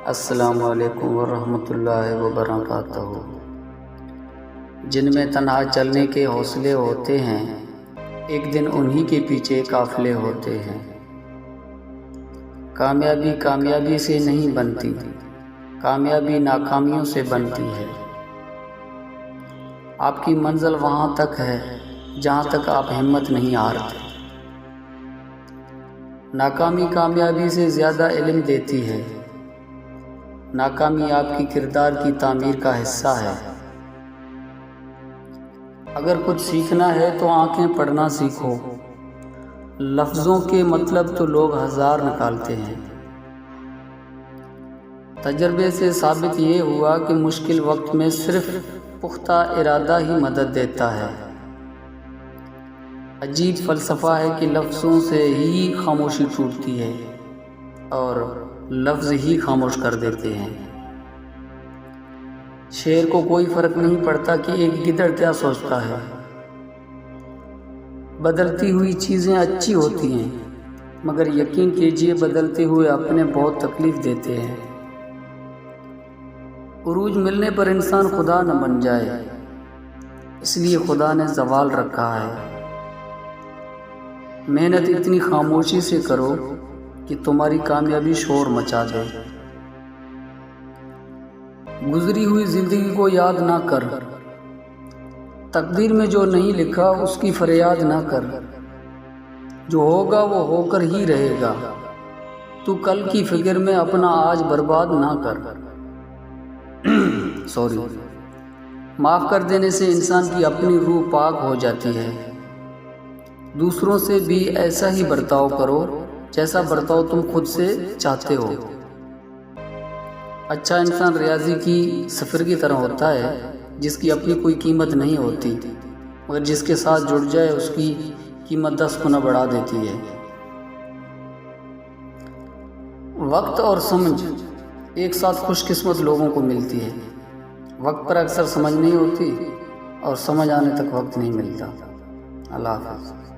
अस्सलामु अलैकुम वरहमतुल्लाहि वबरकातुहू। जिनमें तन्हा चलने के हौसले होते हैं, एक दिन उन्हीं के पीछे काफ़िले होते हैं। कामयाबी कामयाबी से नहीं बनती, कामयाबी नाकामियों से बनती है। आपकी मंजिल वहाँ तक है जहाँ तक आप हिम्मत नहीं हारते। नाकामी कामयाबी से ज़्यादा इल्म देती है। नाकामी आपकी किरदार की तामीर का हिस्सा है। अगर कुछ सीखना है तो आंखें पढ़ना सीखो। लफ्ज़ों के मतलब तो लोग हज़ार निकालते हैं। तजर्बे से साबित ये हुआ कि मुश्किल वक्त में सिर्फ पुख्ता इरादा ही मदद देता है। अजीब फ़लसफ़ा है कि लफ्ज़ों से ही खामोशी टूटती है और लफ्ज़ ही खामोश कर देते हैं। शेर को कोई फ़र्क नहीं पड़ता कि एक गिद्दड़ क्या सोचता है। बदलती हुई चीज़ें अच्छी होती हैं, मगर यकीन कीजिए बदलते हुए अपने बहुत तकलीफ़ देते हैं। उरूज मिलने पर इंसान खुदा न बन जाए, इसलिए खुदा ने ज़वाल रखा है। मेहनत इतनी खामोशी से करो कि तुम्हारी कामयाबी शोर मचा दे। गुजरी हुई जिंदगी को याद ना कर, तकदीर में जो नहीं लिखा उसकी फरियाद ना कर। जो होगा वो होकर ही रहेगा, तू कल की फिक्र में अपना आज बर्बाद ना कर। माफ़ कर देने से इंसान की अपनी रूह पाक हो जाती है। दूसरों से भी ऐसा ही बर्ताव करो जैसा बर्ताव तुम खुद से चाहते हो। अच्छा इंसान रियाजी की सफ़र की तरह होता है, जिसकी अपनी कोई कीमत नहीं होती, मगर जिसके साथ जुड़ जाए उसकी कीमत 10 गुना बढ़ा देती है। वक्त और समझ एक साथ खुशकिस्मत लोगों को मिलती है। वक्त पर अक्सर समझ नहीं होती और समझ आने तक वक्त नहीं मिलता। अल्लाह हाफ़िज़।